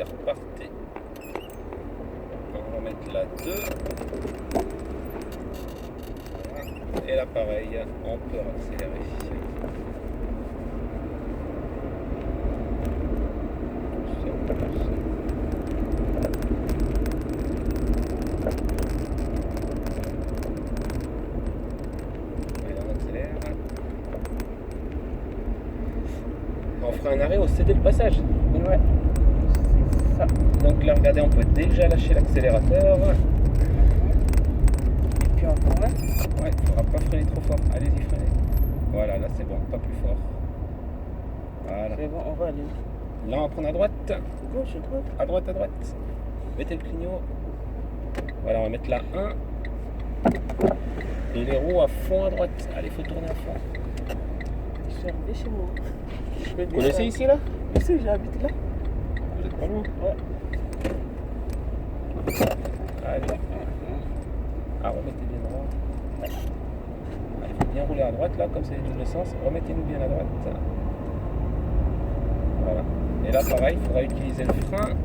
c'est reparti. On va mettre la 2. Voilà. Et là pareil, on peut accélérer. Et là on accélère. On fera un arrêt au céder le passage. Ouais. C'est ça. Donc là regardez, on peut déjà lâcher l'accélérateur. Et puis encore un. Ouais, il faudra pas freiner trop fort. Allez-y, freinez. Voilà, là c'est bon, pas plus fort. Voilà. C'est bon, on va aller. Là on va prendre à droite. Gauche, droite. À droite, à droite. Mettez le clignot. Voilà, on va mettre la 1. Et les roues à fond à droite. Allez, il faut tourner à fond. Je suis arrivé chez moi. Vous connaissez ici là? Ici, j'habite là. Vous êtes pas loin? Ouais. Allez. Ah, remettez bien droit. Allez, il faut bien rouler à droite là, comme c'est les double sens. Remettez-nous bien à droite. Voilà. Et là, pareil, il faudra utiliser le frein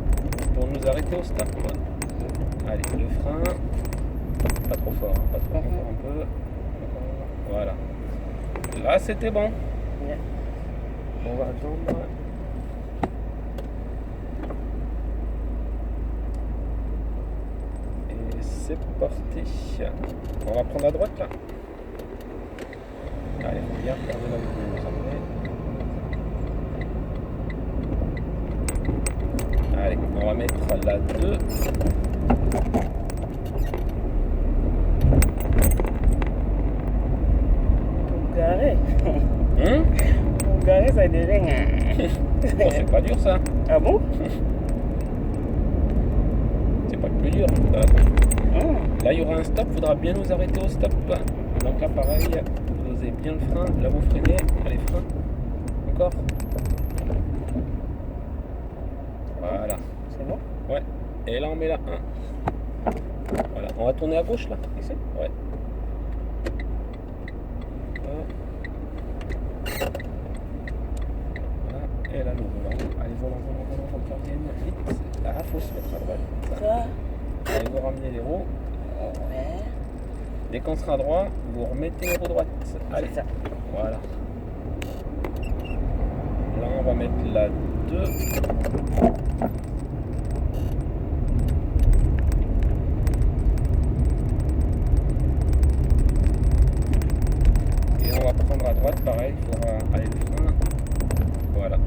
pour nous arrêter au stop. Allez, le frein. Pas trop fort, hein, pas trop, encore un peu. Voilà. Là, c'était bon. Ouais. On va attendre. Et c'est parti. On va prendre à droite là. Allez, faut bien regarder là où vous nous emmenez. Allez, on va mettre la 2. Pour garer. Hum? Pour garer, ça devient. Bon, c'est pas dur ça. Ah bon? C'est pas le plus dur. Là, il y aura un stop. Il faudra bien nous arrêter au stop. Donc là, pareil, vous osez bien le frein. Là, vous freinez. Allez, frein. Encore. Voilà. C'est bon? Ouais. Et là, on met la 1. Voilà. On va tourner à gauche là. Ici? Ouais. Voilà. Et là, nous volant. Allez, volant, qu'on revienne vite. Là, faut se mettre à droite. Ça. Allez, vous ramenez les roues. Ouais. Dès qu'on sera droit, vous remettez les roues droites. Allez, C'est ça. voilà. Là, on va mettre la 2. Et on va prendre à droite, pareil, il faudra aller le frein. Voilà.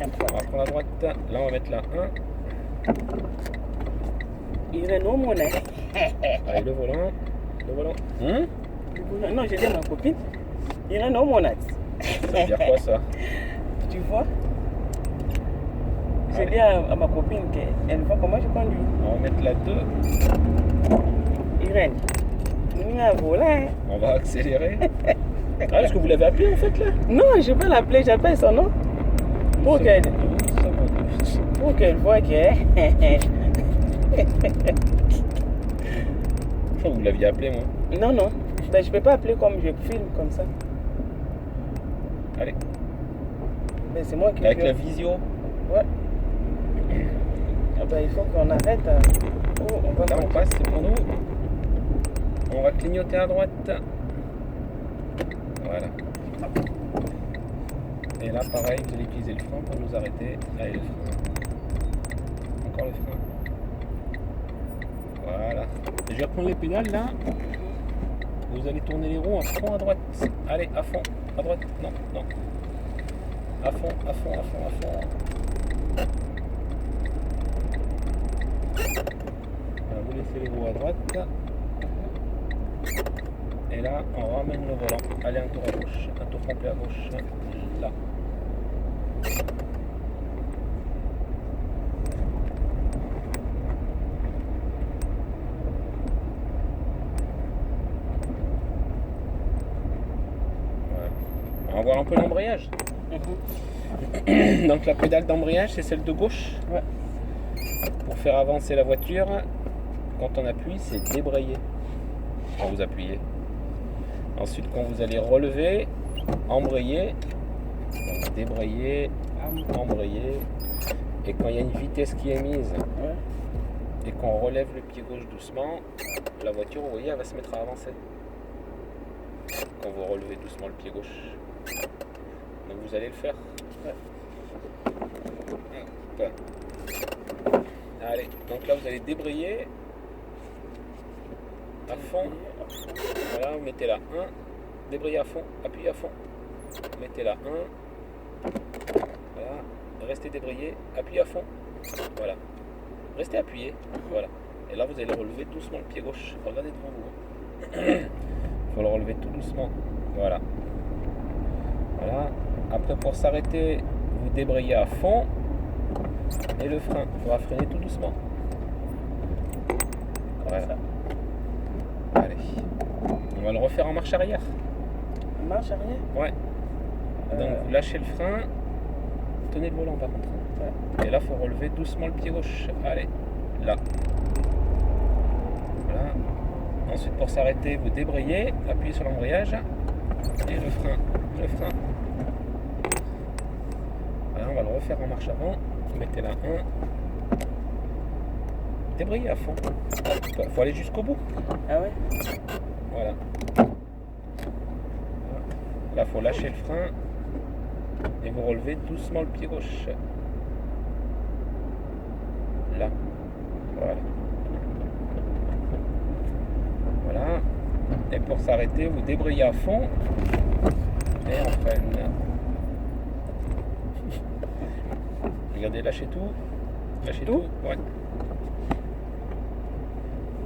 On va prendre à droite. Là, on va mettre la 1. Il est non, mon nez. Allez, le volant. Le volant. Non, j'ai dit à ma copine. Il est non, mon axe. Ça veut dire quoi ça? Tu vois? J'ai dit à ma copine qu'elle voit comment je conduis. On va mettre la 2. Irène, il y a un volant. On va accélérer. Ah, est-ce que vous l'avez appelé en fait là? Non, je peux l'appeler, j'appelle son nom. Pour qu'elle voit que. Vous l'aviez appelé moi. Non, non. Ben, je peux pas appeler comme je filme comme ça. Allez. Ben, c'est moi qui. Avec la visio. Ouais. Ah ben, il faut qu'on arrête. Oh, on va Là on passe, c'est pour nous. On va clignoter à droite. Voilà. Et là pareil, vous allez utiliser le frein pour nous arrêter. Allez, le frein. Encore le frein. Voilà. Et je vais reprendre les pédales là. Vous allez tourner les roues à fond à droite. Allez, à fond. À droite. Non, non. À fond, à fond, à fond, à fond. Voilà, vous laissez les roues à droite. Et là, on ramène le volant. Allez, un tour à gauche. Un tour complet à gauche. Là. On va voir un peu l'embrayage. Donc la pédale d'embrayage, c'est celle de gauche. Ouais. Pour faire avancer la voiture, quand on appuie, c'est débrayer. Quand vous appuyez. Ensuite, quand vous allez relever, embrayer, donc débrayer embrayer. Et quand il y a une vitesse qui est mise Ouais. et qu'on relève le pied gauche doucement, la voiture, vous voyez, elle va se mettre à avancer. Quand vous relevez doucement le pied gauche. Donc vous allez le faire. Ouais. Hop. Allez, donc là vous allez débrayer à fond. Voilà, vous mettez là 1, débrayez à fond, appuyez à fond. Mettez là 1. Voilà, restez débrayé, appuyez à fond. Voilà. Restez appuyé. Voilà. Et là vous allez relever doucement le pied gauche. Regardez devant vous. Il faut le relever tout doucement. Voilà. Voilà. Après pour s'arrêter, vous débrayez à fond. Et le frein, il faudra freiner tout doucement. Voilà. Allez. On va le refaire en marche arrière. Marche arrière. Ouais. Donc vous lâchez le frein. Tenez le volant par contre. Ouais. Et là, il faut relever doucement le pied gauche. Allez. Là. Voilà. Ensuite, pour s'arrêter, vous débrayez. Appuyez sur l'embrayage. Et le frein. Le frein. Voilà, on va le refaire en marche avant. Mettez là 1. Débrayez à fond. Il faut aller jusqu'au bout. Ah ouais. Voilà. Là, il faut lâcher le frein. Et vous relevez doucement le pied gauche. Là. Voilà. Voilà. Et pour s'arrêter, vous débrayez à fond. Et on freine. Regardez, lâchez tout. Lâchez tout. Ouais.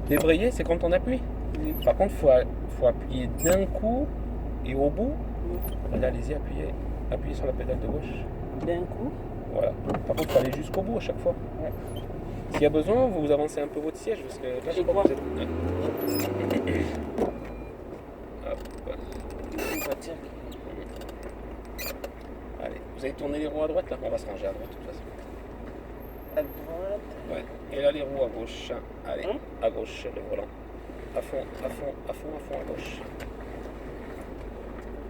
Débrayer, c'est quand on appuie. Oui. Par contre, faut appuyer d'un coup et au bout. Là, allez-y, appuyez. Appuyez sur la pédale de gauche. D'un coup. Voilà. Par contre, il faut aller jusqu'au bout à chaque fois. Ouais. S'il y a besoin, vous avancez un peu votre siège parce que là, je crois que vous êtes. Hop. Une voiture. Allez, vous allez tourner les roues à droite là. On va se ranger à droite de toute façon. À droite. Ouais. Et là, les roues à gauche. Allez, Hein? à gauche, le volant. À fond, à fond, à fond, à fond, à gauche.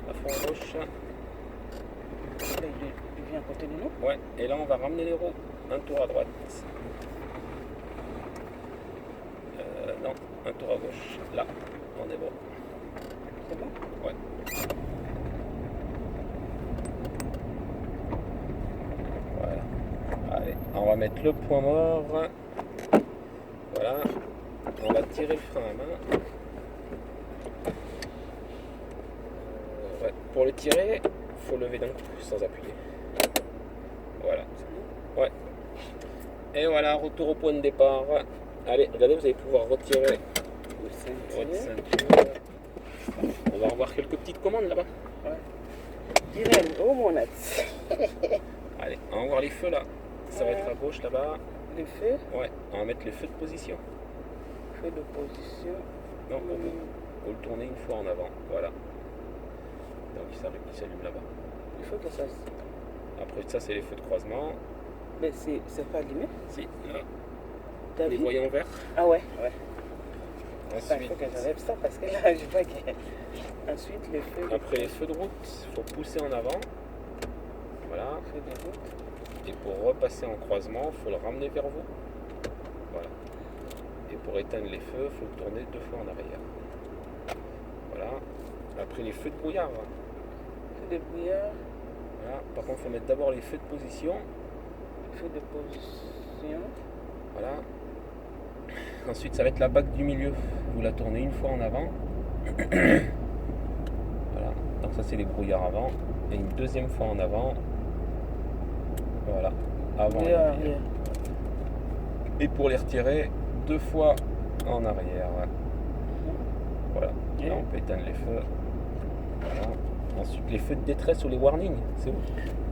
À fond à gauche. Là, il vient à côté de nous. Ouais. Et là, on va ramener les roues. Un tour à droite. Non, un tour à gauche. Là, on est bon. C'est bon. Ouais. Voilà. Allez, on va mettre le point mort. Voilà. On va tirer le frein à main. Ouais. Pour le tirer, il faut lever d'un coup sans appuyer. Voilà. Ouais. Et voilà, retour au point de départ. Allez, regardez, vous allez pouvoir retirer votre ceinture. On va revoir quelques petites commandes là-bas. Direct. Oh mon axe. Allez, on va voir les feux là. Ça va être à gauche là-bas. Le feu. Ouais, on va mettre les feux de position. Feu de position. Non, on le tourner une fois en avant. Voilà. Donc il s'allume là-bas. Il faut que ça. Après ça, c'est les feux de croisement. Mais c'est pas allumé. Si, là, T'as les vu? voyants verts. Ah ouais. Ouais. Il Ensuite, faut que j'enlève ça parce que là, je vois que. Ensuite, le feu. après les feux de route, il faut pousser en avant. Voilà. Feu de route. Et pour repasser en croisement, il faut le ramener vers vous. Voilà. Et pour éteindre les feux, il faut le tourner 2 fois en arrière. Voilà. Après les feux de brouillard. Feu de brouillard. Voilà. Par contre, il faut mettre d'abord les feux de position. Feu de position. Voilà. Ensuite, ça va être la bague du milieu. Vous la tournez une fois en avant. Voilà. Donc ça, c'est les brouillards avant. Et une deuxième fois en avant. Voilà. Avant et arrière. Et pour les retirer, 2 fois en arrière. Voilà. Là, on peut éteindre les feux. Voilà. Ensuite, les feux de détresse ou les warnings, c'est où?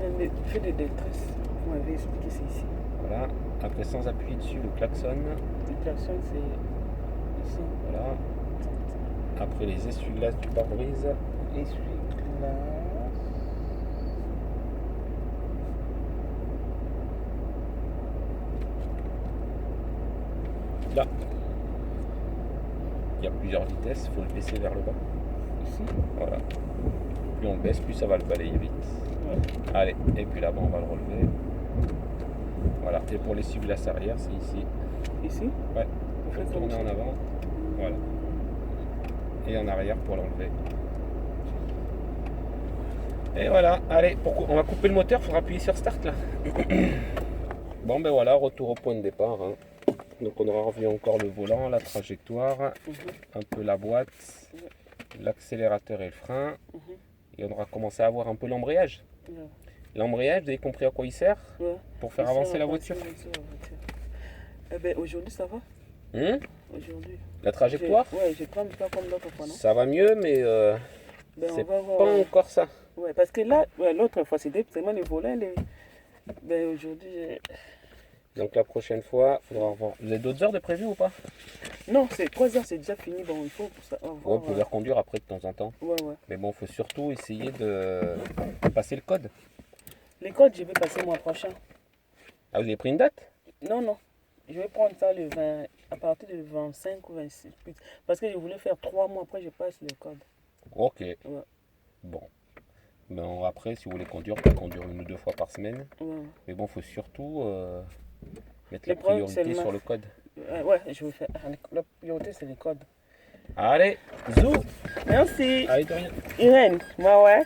Le feu de détresse. Vous m'avez expliqué, c'est ici. Voilà. Après, sans appuyer dessus, le klaxon. Le klaxon, c'est ici. Voilà. Après, les essuie-glaces du pare-brise. Essuie-glace. Là. Il y a plusieurs vitesses, il faut le baisser vers le bas. Ici. Voilà. Plus on le baisse, plus ça va le balayer vite. Ouais. Allez, et puis là, bon, on va le relever. Voilà, et pour l'essuie-glace arrière, c'est ici. Ici? Ouais, On faut fait tourner comme en ça. avant. Voilà. Et en arrière pour l'enlever. Et voilà, allez, on va couper le moteur, il faudra appuyer sur Start là. Bon ben voilà, retour au point de départ. Hein. Donc on aura revu encore le volant, la trajectoire, un peu la boîte, l'accélérateur et le frein. Et on aura commencé à voir un peu l'embrayage. Ouais. L'embrayage, vous avez compris à quoi il sert? Ouais. Pour faire Il avancer sert la à voiture. avancer la voiture. Eh ben aujourd'hui ça va? Aujourd'hui. La trajectoire? Ouais, je prends pas comme l'autre fois, non? Ça va mieux, mais Ben, c'est on va voir. pas encore ça. Ouais, parce que là, ouais, l'autre fois c'était vraiment le volant. Ben aujourd'hui. Donc la prochaine fois, il faudra revoir. Vous avez d'autres heures de prévu ou pas? Non, c'est 3 heures, c'est déjà fini. Bon, il faut ça. Ouais, vous pouvez reconduire après de temps en temps. Ouais, ouais. Mais bon, il faut surtout essayer de passer le code. Les codes, je vais passer le mois prochain. Ah, vous avez pris une date? Non, non. Je vais prendre ça le 20, à partir du 25 ou 26. Parce que je voulais faire 3 mois après, je passe le code. Ok. Ouais. Bon. Ben, après, si vous voulez conduire, vous pouvez conduire 1 ou 2 fois par semaine. Ouais. Mais bon, il faut surtout mettre Le la problème, priorité c'est sur le code. Ouais, je vais faire. La priorité, c'est les codes. Allez, zou! Merci. Allez, de rien. Irène, moi, ouais.